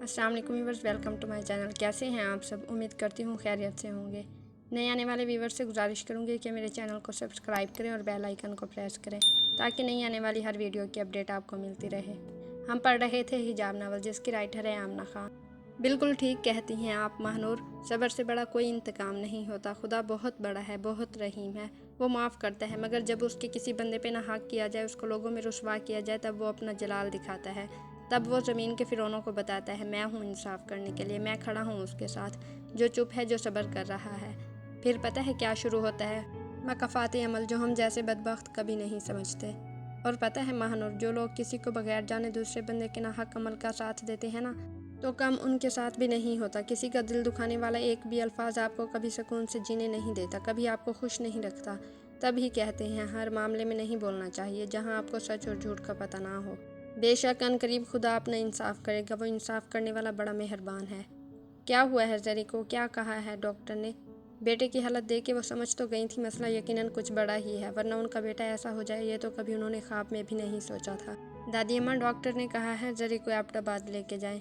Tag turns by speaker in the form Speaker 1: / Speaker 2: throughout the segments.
Speaker 1: अस्सलाम वालेकुम viewers, welcome to my channel. कैसे हैं आप सब? उम्मीद करती हूँ खैरियत से होंगे। नए आने वाले व्यूअर्स से गुजारिश करूँगी कि मेरे चैनल को सब्सक्राइब करें और बेल आइकन को प्रेस करें ताकि नई आने वाली हर वीडियो की अपडेट आपको मिलती रहे। हम पढ़ रहे थे हिजाब नावल, जिसकी राइटर है आमना खान। बिल्कुल ठीक कहती हैं आप महानूर, सब्र से बड़ा कोई इंतकाम नहीं होता। खुदा बहुत बड़ा है, बहुत रहीम है, वो माफ़ करता है, मगर जब उसके किसी बंदे पे ना हक किया जाए, उसको लोगों में रुसवा किया जाए, तब वो अपना जलाल दिखाता है। तब वो ज़मीन के फ़िरौनों को बताता है, मैं हूँ इंसाफ करने के लिए, मैं खड़ा हूँ उसके साथ जो चुप है, जो सब्र कर रहा है। फिर पता है क्या शुरू होता है? मकाफ़ात अमल, जो हम जैसे बदबख्त कभी नहीं समझते। और पता है महानूर, जो लोग किसी को बगैर जाने दूसरे बंदे के ना हक अमल का साथ देते हैं ना, तो कम उनके साथ भी नहीं होता। किसी का दिल दुखाने वाला एक भी अल्फाज आपको कभी सुकून से जीने नहीं देता, कभी आपको खुश नहीं रखता। तभी कहते हैं हर मामले में नहीं बोलना चाहिए जहां आपको सच और झूठ का पता ना हो। बेशक अनकरीब खुदा अपना इंसाफ करेगा, वो इंसाफ करने वाला बड़ा मेहरबान है। क्या हुआ है जरी को? क्या कहा है डॉक्टर ने? बेटे की हालत देख के वो समझ तो गई थी मसला यकीनन कुछ बड़ा ही है, वरना उनका बेटा ऐसा हो जाए ये तो कभी उन्होंने ख्वाब में भी नहीं सोचा था। दादी अम्मा, डॉक्टर ने कहा है जरी को एबटाबाद लेके जाएं।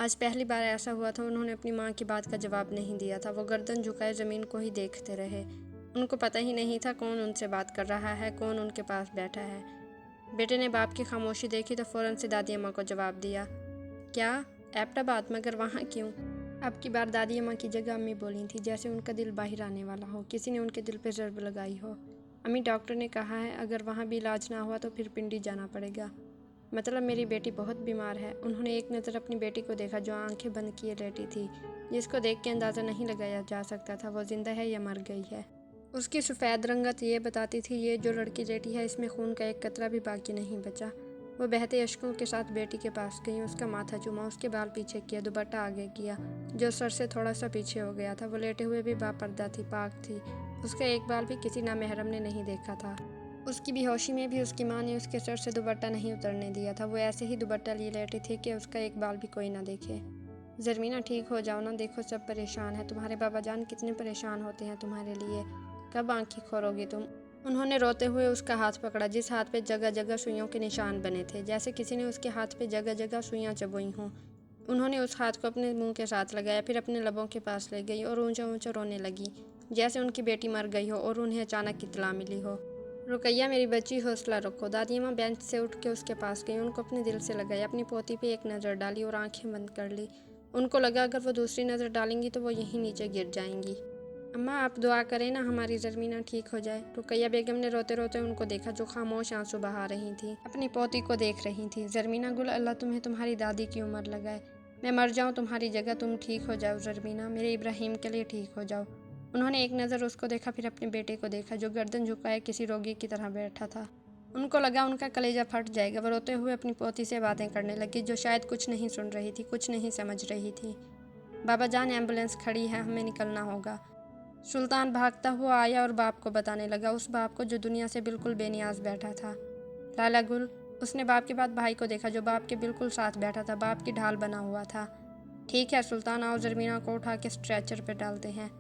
Speaker 1: आज पहली बार ऐसा हुआ था, उन्होंने अपनी माँ की बात का जवाब नहीं दिया था। वो गर्दन झुकाए ज़मीन को ही देखते रहे। उनको पता ही नहीं था कौन उनसे बात कर रहा है, कौन उनके पास बैठा है। बेटे ने बाप की खामोशी देखी तो फ़ौरन से दादी अम्मा को जवाब दिया, क्या एबटाबाद? मगर वहाँ क्यों? अब की बार दादी अम्मा की जगह अम्मी बोली थी, जैसे उनका दिल बाहर आने वाला हो, किसी ने उनके दिल पर ज़रब लगाई हो। अम्मी, डॉक्टर ने कहा है अगर वहाँ भी इलाज ना हुआ तो फिर पिंडी जाना पड़ेगा। मतलब मेरी बेटी बहुत बीमार है। उन्होंने एक नज़र अपनी बेटी को देखा जो आंखें बंद किए लेटी थी, जिसको देख के अंदाज़ा नहीं लगाया जा सकता था वो जिंदा है या मर गई है। उसकी सफ़ेद रंगत ये बताती थी ये जो लड़की लेटी है इसमें खून का एक कतरा भी बाकी नहीं बचा। वो बहते अश्कों के साथ बेटी के पास गई, उसका माथा चूमा, उसके बाल पीछे किया, दुपट्टा आगे किया जो सर से थोड़ा सा पीछे हो गया था। वो लेटे हुए भी बापर्दा थी, पाक थी, उसका एक बाल भी किसी नामहरम ने नहीं देखा था। उसकी बेहोशी में भी उसकी माँ ने उसके सर से दुपट्टा नहीं उतरने दिया था। वो ऐसे ही दुपट्टा लिए लेटी थी कि उसका एक बाल भी कोई ना देखे। ज़रमीना, ठीक हो जाओ ना, देखो सब परेशान है, तुम्हारे बाबा जान कितने परेशान होते हैं तुम्हारे लिए, कब आंखें खोलोगी तुम? उन्होंने रोते हुए उसका हाथ पकड़ा, जिस हाथ पे जगह जगह सुइयों के निशान बने थे, जैसे किसी ने उसके हाथ पे जगह जगह सुइयां चबोई हों। उन्होंने उस हाथ को अपने मुंह के साथ लगाया, फिर अपने लबों के पास ले गई और ऊंचा ऊंचा रोने लगी, जैसे उनकी बेटी मर गई हो और उन्हें अचानक इत्तला मिली हो। रुकैया मेरी बच्ची, हौसला रखो। दादी माँ बेंच से उठ के उसके पास गई, उनको अपने दिल से लगाया, अपनी पोती पे एक नज़र डाली और आंखें बंद कर ली। उनको लगा अगर वो दूसरी नज़र डालेंगी तो वो यहीं नीचे गिर जाएंगी। अम्मा, आप दुआ करें ना हमारी ज़रमीना ठीक हो जाए। रुकैया बेगम ने रोते रोते उनको देखा जो खामोश आंसू बहा रही थी, अपनी पोती को देख रही थी। ज़रमीना गुल, अल्लाह तुम्हें तुम्हारी दादी की उम्र लगाए। मैं मर जाऊँ तुम्हारी जगह, तुम ठीक हो जाओ ज़रमीना, मेरे इब्राहिम के लिए ठीक हो जाओ। उन्होंने एक नज़र उसको देखा, फिर अपने बेटे को देखा जो गर्दन झुकाए किसी रोगी की तरह बैठा था। उनको लगा उनका कलेजा फट जाएगा। वो रोते हुए अपनी पोती से बातें करने लगी जो शायद कुछ नहीं सुन रही थी, कुछ नहीं समझ रही थी। बाबा जान, एम्बुलेंस खड़ी है, हमें निकलना होगा। सुल्तान भागता हुआ आया और बाप को बताने लगा, उस बाप को जो दुनिया से बिल्कुल बेनियाज बैठा था। लाला गुल, उसने बाप के बाद भाई को देखा जो बाप के बिल्कुल साथ बैठा था, बाप की ढाल बना हुआ था। ठीक है सुल्तान, आओ ज़रमीना को उठा के स्ट्रेचर पे डालते हैं।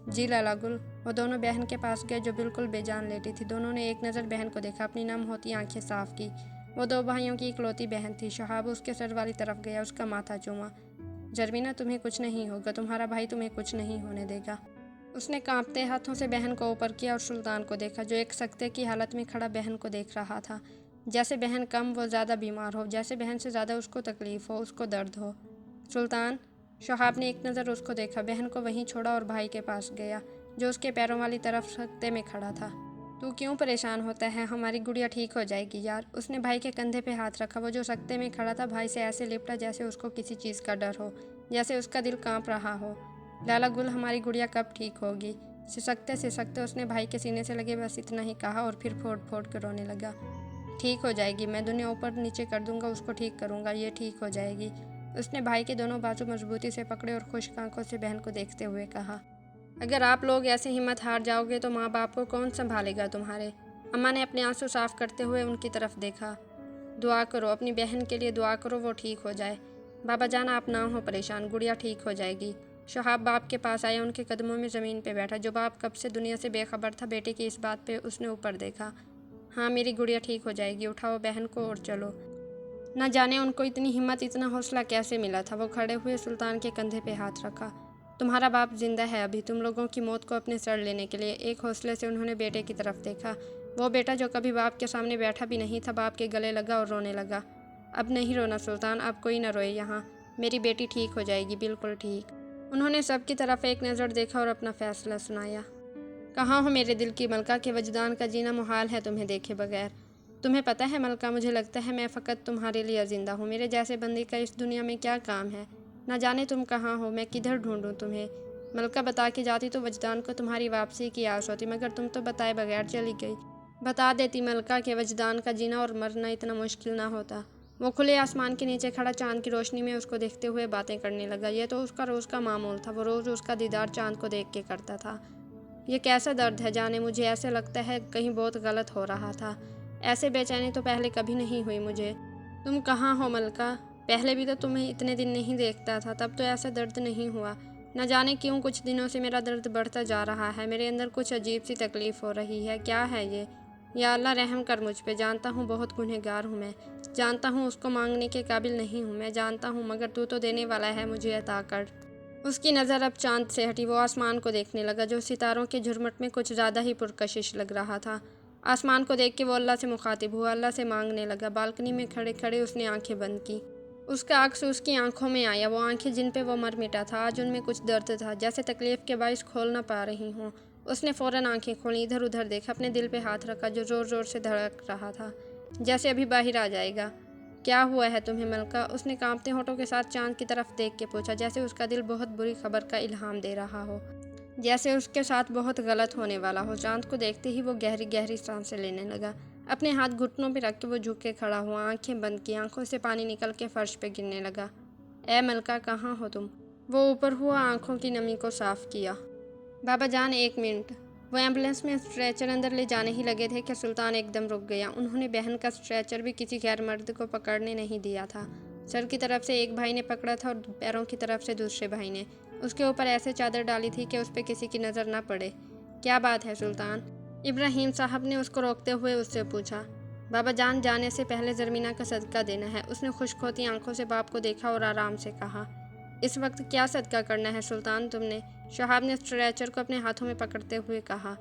Speaker 1: जी लाला गुल। वो दोनों बहन के पास गए जो बिल्कुल बेजान लेटी थी। दोनों ने एक नज़र बहन को देखा, अपनी नम होती आंखें साफ की। वो दो भाइयों की इकलौती बहन थी। शहाब उसके सर वाली तरफ गया, उसका माथा चूमा। ज़रमीना, तुम्हें कुछ नहीं होगा, तुम्हारा भाई तुम्हें कुछ नहीं होने देगा। उसने कांपते हाथों से बहन को ऊपर किया और सुल्तान को देखा जो एक सकते की हालत में खड़ा बहन को देख रहा था। जैसे बहन कम वो ज़्यादा बीमार हो, जैसे बहन से ज़्यादा उसको तकलीफ़ हो, उसको दर्द हो। सुल्तान। शहाब ने एक नज़र उसको देखा, बहन को वहीं छोड़ा और भाई के पास गया जो उसके पैरों वाली तरफ सकते में खड़ा था। तू क्यों परेशान होता है, हमारी गुड़िया ठीक हो जाएगी यार। उसने भाई के कंधे पे हाथ रखा। वो जो सकते में खड़ा था भाई से ऐसे लिपटा जैसे उसको किसी चीज़ का डर हो, जैसे उसका दिल कांप रहा हो। लाला गुल, हमारी गुड़िया कब ठीक होगी? सिसकते उसने भाई के सीने से लगे बस इतना ही कहा और फिर फोड़ फोड़ कर रोने लगा। ठीक हो जाएगी, मैं दुनिया ऊपर नीचे कर दूंगा, उसको ठीक करूंगा, ये ठीक हो जाएगी। उसने भाई के दोनों बाजू मजबूती से पकड़े और खुश्क आंखों से बहन को देखते हुए कहा, अगर आप लोग ऐसे हिम्मत हार जाओगे तो माँ बाप को कौन संभालेगा तुम्हारे? अम्मा ने अपने आंसू साफ करते हुए उनकी तरफ देखा। दुआ करो, अपनी बहन के लिए दुआ करो, वो ठीक हो जाए। बाबा जान, आप ना हो परेशान, गुड़िया ठीक हो जाएगी। शहाब बाप के पास आया, उनके कदमों में ज़मीन पे बैठा। जो बाप कब से दुनिया से बेखबर था, बेटे की इस बात पे उसने ऊपर देखा। हाँ, मेरी गुड़िया ठीक हो जाएगी, उठाओ बहन को और चलो। न जाने उनको इतनी हिम्मत, इतना हौसला कैसे मिला था। वो खड़े हुए सुल्तान के कंधे पे हाथ रखा। तुम्हारा बाप जिंदा है अभी, तुम लोगों की मौत को अपने सर लेने के लिए। एक हौसले से उन्होंने बेटे की तरफ देखा। वो बेटा जो कभी बाप के सामने बैठा भी नहीं था, बाप के गले लगा और रोने लगा। अब नहीं रोना सुल्तान, अब कोई ना रोए यहाँ। मेरी बेटी ठीक हो जाएगी, बिल्कुल ठीक। उन्होंने सबकी तरफ एक नज़र देखा और अपना फैसला सुनाया। कहाँ हो मेरे दिल की मलका, के वजदान का जीना मुहाल है तुम्हें देखे बगैर। तुम्हें पता है मलका, मुझे लगता है मैं फ़कत तुम्हारे लिए ज़िंदा हूँ। मेरे जैसे बंदे का इस दुनिया में क्या काम है। ना जाने तुम कहाँ हो, मैं किधर ढूंढूं तुम्हें। मलका बता के जाती तो वजदान को तुम्हारी वापसी की आस होती, मगर तुम तो बताए बगैर चली गई। बता देती मलका के वजदान का जीना और मरना इतना मुश्किल ना होता। वो खुले आसमान के नीचे खड़ा चांद की रोशनी में उसको देखते हुए बातें करने लगा। ये तो उसका रोज़ का मामूल था। वो रोज़ उसका दीदार चांद को देख के करता था। ये कैसा दर्द है जाने, मुझे ऐसे लगता है कहीं बहुत गलत हो रहा था। ऐसे बेचैनी तो पहले कभी नहीं हुई मुझे। तुम कहाँ हो मलका? पहले भी तो तुम्हें इतने दिन नहीं देखता था, तब तो ऐसा दर्द नहीं हुआ। न जाने क्यों कुछ दिनों से मेरा दर्द बढ़ता जा रहा है। मेरे अंदर कुछ अजीब सी तकलीफ़ हो रही है। क्या है ये? या अल्लाह रहम कर मुझ पे। जानता हूँ बहुत गुनहगार हूँ मैं, जानता हूँ उसको मांगने के काबिल नहीं हूँ मैं, जानता हूँ, मगर तू तो देने वाला है, मुझे अता कर। उसकी नज़र अब चांद से हटी। वो आसमान को देखने लगा, जो सितारों के झुरमुट में कुछ ज़्यादा ही पुरकशिश लग रहा था। आसमान को देख के वो अल्लाह से मुखातिब हुआ, अल्लाह से मांगने लगा। बालकनी में खड़े खड़े उसने आंखें बंद की। उसका अक्स उसकी आंखों में आया। वो आंखें जिन पे वो मर मिटा था, आज उनमें कुछ दर्द था, जैसे तकलीफ़ के बाइस खोल ना पा रही हों। उसने फ़ौरन आंखें खोली, इधर उधर देखा, अपने दिल पे हाथ रखा जो ज़ोर ज़ोर से धड़क रहा था, जैसे अभी बाहर आ जाएगा। क्या हुआ है तुम्हें मलका? उसने कांपते होठों के साथ चांद की तरफ देख के पूछा, जैसे उसका दिल बहुत बुरी खबर का इल्हाम दे रहा हो, जैसे उसके साथ बहुत गलत होने वाला हो। चांद को देखते ही वो गहरी गहरी सांसें लेने लगा। अपने हाथ घुटनों पे रख के वो झुक के खड़ा हुआ, आंखें बंद की। आंखों से पानी निकल के फर्श पे गिरने लगा। ए मलका, कहाँ हो तुम? वो ऊपर हुआ, आंखों की नमी को साफ किया। बाबा जान, एक मिनट। वो एम्बुलेंस में स्ट्रेचर अंदर ले जाने ही लगे थे कि सुल्तान एकदम रुक गया। उन्होंने बहन का स्ट्रेचर भी किसी गैर मर्द को पकड़ने नहीं दिया था। सर की तरफ से एक भाई ने पकड़ा था और पैरों की तरफ से दूसरे भाई ने। उसके ऊपर ऐसे चादर डाली थी कि उस पर किसी की नज़र ना पड़े। क्या बात है सुल्तान? इब्राहिम साहब ने उसको रोकते हुए उससे पूछा। बाबा जान, जाने से पहले ज़रमीना का सदका देना है। उसने खुश्क होती आंखों से बाप को देखा और आराम से कहा। इस वक्त क्या सदका करना है सुल्तान तुमने? शहाब ने स्ट्रेचर को अपने हाथों में पकड़ते हुए कहा।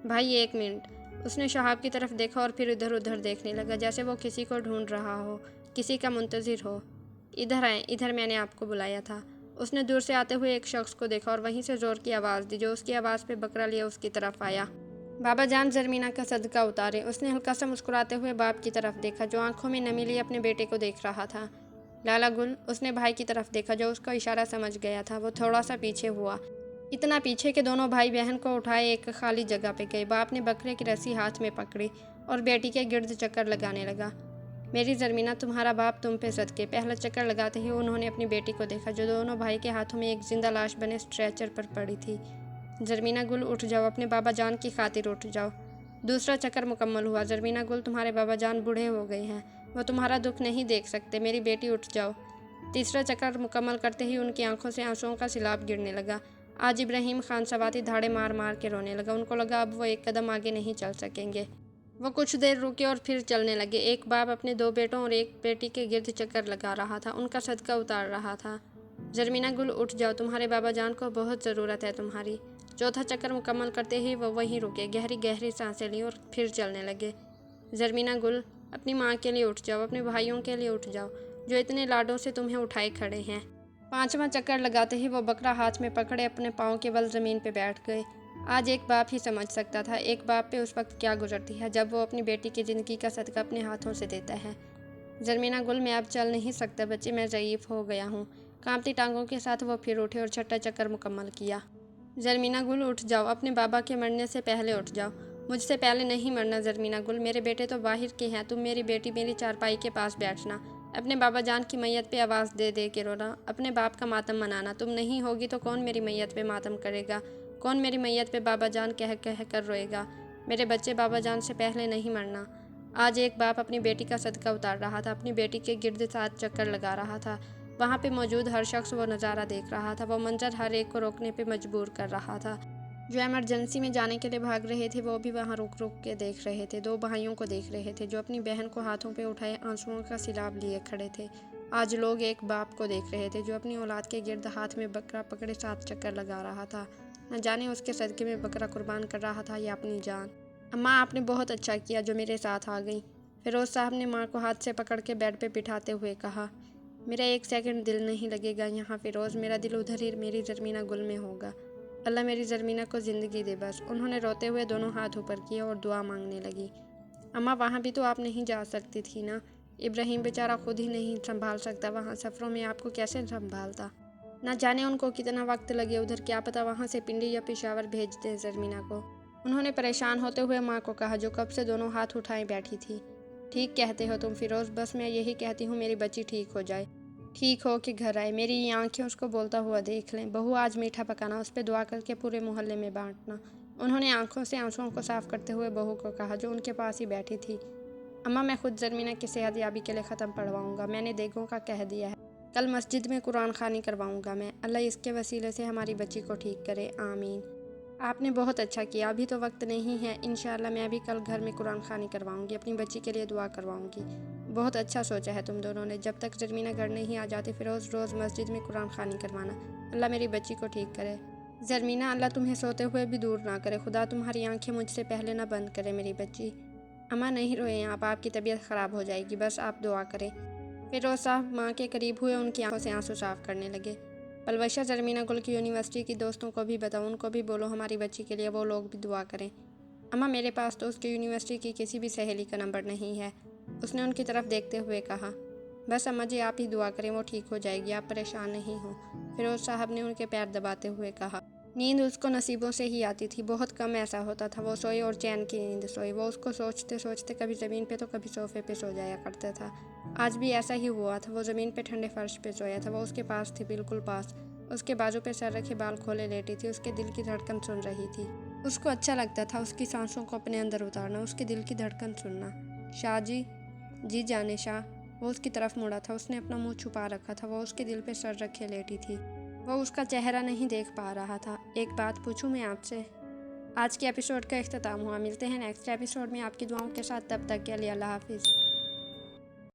Speaker 1: भाई एक मिनट। उसने शहाब की तरफ देखा और फिर इधर उधर देखने लगा, जैसे वो किसी को ढूंढ रहा हो, किसी का मुंतज़िर हो। इधर आए, इधर, मैंने आपको बुलाया था। उसने दूर से आते हुए एक शख्स को देखा और वहीं से ज़ोर की आवाज़ दी, जो उसकी आवाज़ पे बकरा लिए उसकी तरफ आया। बाबा जान, ज़रमीना का सदका उतारे। उसने हल्का सा मुस्कुराते हुए बाप की तरफ देखा, जो आंखों में नमी लिए अपने बेटे को देख रहा था। लाला गुल। उसने भाई की तरफ देखा, जो उसका इशारा समझ गया था। वो थोड़ा सा पीछे हुआ, इतना पीछे कि दोनों भाई बहन को उठाए एक खाली जगह पे गए। बाप ने बकरे की रस्सी हाथ में पकड़ी और बेटी के गिर्द चक्कर लगाने लगा। मेरी ज़रमीना, तुम्हारा बाप तुम पे सदके। पहला चक्कर लगाते ही उन्होंने अपनी बेटी को देखा, जो दोनों भाई के हाथों में एक जिंदा लाश बने स्ट्रेचर पर पड़ी थी। ज़रमीना गुल, उठ जाओ, अपने बाबा जान की खातिर उठ जाओ। दूसरा चक्कर मुकम्मल हुआ। ज़रमीना गुल, तुम्हारे बाबा जान बूढ़े हो गए हैं, वो तुम्हारा दुख नहीं देख सकते। मेरी बेटी, उठ जाओ। तीसरा चक्कर मुकम्मल करते ही उनकी आंखों से आंसुओं का सिलाब गिरने लगा। आज इब्राहिम खान सवाती धाड़े मार मार के रोने लगा। उनको लगा अब वो एक कदम आगे नहीं चल सकेंगे। वो कुछ देर रुके और फिर चलने लगे। एक बाप अपने दो बेटों और एक बेटी के गिर्द चक्कर लगा रहा था, उनका सदका उतार रहा था। ज़रमीना गुल, उठ जाओ, तुम्हारे बाबा जान को बहुत ज़रूरत है तुम्हारी। चौथा चक्कर मुकम्मल करते ही वो वहीं रुके, गहरी गहरी सांसें ली और फिर चलने लगे। ज़रमीना गुल, अपनी माँ के लिए उठ जाओ, अपने भाइयों के लिए उठ जाओ, जो इतने लाडों से तुम्हें उठाए खड़े हैं। पांचवा चक्कर लगाते ही वो बकरा हाथ में पकड़े अपने पाँव के बल ज़मीन पे बैठ गए। आज एक बाप ही समझ सकता था एक बाप पे उस वक्त क्या गुजरती है, जब वो अपनी बेटी की ज़िंदगी का सदका अपने हाथों से देता है। ज़रमीना गुल, मैं अब चल नहीं सकता बच्चे, मैं ज़ईफ़ हो गया हूँ। कांपती टांगों के साथ वो फिर उठे और छठा चक्कर मुकम्मल किया। ज़रमीना गुल, उठ जाओ, अपने बाबा के मरने से पहले उठ जाओ। मुझसे पहले नहीं मरना ज़रमीना गुल, मेरे बेटे तो बाहर के हैं, तुम मेरी बेटी मेरी चारपाई के पास बैठना, अपने बाबा जान की मैयत पे आवाज़ दे दे के रोना, अपने बाप का मातम मनाना। तुम नहीं होगी तो कौन मेरी मैयत पे मातम करेगा, कौन मेरी मैयत पे बाबा जान कह कह कर रोएगा। मेरे बच्चे, बाबा जान से पहले नहीं मरना। आज एक बाप अपनी बेटी का सदका उतार रहा था, अपनी बेटी के गिर्द 7 चक्कर लगा रहा था। वहाँ पे मौजूद हर शख्स वो नज़ारा देख रहा था। वो मंजर हर एक को रोकने पे मजबूर कर रहा था। जो इमरजेंसी में जाने के लिए भाग रहे थे वो भी वहाँ रुक रुक के देख रहे थे। दो भाइयों को देख रहे थे जो अपनी बहन को हाथों पे उठाए आंसुओं का सैलाब लिए खड़े थे। आज लोग एक बाप को देख रहे थे जो अपनी औलाद के गिर्द हाथ में बकरा पकड़े 7 चक्कर लगा रहा था। न जाने उसके सदके में बकरा कुर्बान कर रहा था या अपनी जान। अम्मा, आपने बहुत अच्छा किया जो मेरे साथ आ गई, फिरोज़ साहब ने माँ को हाथ से पकड़ के बेड पे बिठाते हुए कहा। मेरा एक सेकंड दिल नहीं लगेगा यहाँ फिरोज़, मेरा दिल उधर ही मेरी ज़रमीना गुल में होगा। अल्लाह मेरी ज़रमीना को ज़िंदगी दे बस। उन्होंने रोते हुए दोनों हाथ ऊपर किए और दुआ मांगने लगी। अम्मा, वहाँ भी तो आप नहीं जा सकती थी ना। इब्राहिम बेचारा खुद ही नहीं संभाल सकता, वहाँ सफ़रों में आपको कैसे संभालता। ना जाने उनको कितना वक्त लगे उधर, क्या पता वहाँ से पिंडी या पेशावर भेज दें ज़रमीना को। उन्होंने परेशान होते हुए माँ को कहा जो कब से दोनों हाथ उठाए बैठी थी। ठीक कहते हो तुम फिरोज़, बस मैं यही कहती हूँ मेरी बच्ची ठीक हो जाए, ठीक हो कि घर आए, मेरी ये आंखें उसको बोलता हुआ देख लें। बहू, आज मीठा पकाना, उस पर दुआ करके पूरे मोहल्ले में बांटना। उन्होंने आंखों से आंसुओं को साफ करते हुए बहू को कहा जो उनके पास ही बैठी थी। अम्मा, मैं खुद ज़रमीना की सेहत याबी के लिए ख़त्म पढ़वाऊँगा, मैंने देगों का कह दिया है। कल मस्जिद में कुरान खानी करवाऊँगा मैं। अल्लाह इसके वसीले से हमारी बच्ची को ठीक करे, आमीन। आपने बहुत अच्छा किया, अभी तो वक्त नहीं है, इंशाअल्लाह मैं भी कल घर में कुरान खानी करवाऊँगी, अपनी बच्ची के लिए दुआ करवाऊँगी। बहुत अच्छा सोचा है तुम दोनों ने। जब तक ज़रमीना घर नहीं आ जाती फिरोज़ रोज़ मस्जिद में कुरान खानी करवाना। अल्लाह मेरी बच्ची को ठीक करे। ज़रमीना, अल्लाह तुम्हें सोते हुए भी दूर ना करे, खुदा तुम्हारी आंखें मुझसे पहले ना बंद करे मेरी बच्ची। अम्मा, नहीं रोएं आप, आपकी तबीयत ख़राब हो जाएगी, बस आप दुआ करें। फिरोज़ साहब माँ के करीब हुए, उनकी आंखों से आंसू साफ करने लगे। पलवशा, ज़रमीना गुल की यूनिवर्सिटी की दोस्तों को भी बताओ, उनको भी बोलो हमारी बच्ची के लिए वो लोग भी दुआ करें। अम्मा, मेरे पास तो उसकी यूनिवर्सिटी की किसी भी सहेली का नंबर नहीं है, उसने उनकी तरफ देखते हुए कहा। बस अम्मा जी, आप ही दुआ करें, वो ठीक हो जाएगी, आप परेशान नहीं हो, फिरोज़ साहब ने उनके पैर दबाते हुए कहा। नींद उसको नसीबों से ही आती थी, बहुत कम ऐसा होता था वो सोए और चैन की नींद सोए। वो उसको सोचते सोचते कभी ज़मीन पे तो कभी सोफ़े पे सो जाया करता था। आज भी ऐसा ही हुआ था, वो ज़मीन पे ठंडे फर्श पे सोया था। वो उसके पास थी, बिल्कुल पास, उसके बाजू पे सर रखे बाल खोले लेटी थी, उसके दिल की धड़कन सुन रही थी। उसको अच्छा लगता था उसकी सांसों को अपने अंदर उतारना, उसके दिल की धड़कन सुनना। शाह जी जाने शाह। वो उसकी तरफ मुड़ा था, उसने अपना मुंह छुपा रखा था, वो उसके दिल पे सर रखे लेटी थी, वो उसका चेहरा नहीं देख पा रहा था। एक बात पूछूं मैं आपसे? आज के एपिसोड का इख्तिताम हुआ, मिलते हैं नेक्स्ट एपिसोड में आपकी दुआओं के साथ, तब तक के लिए अल्लाह हाफिज़।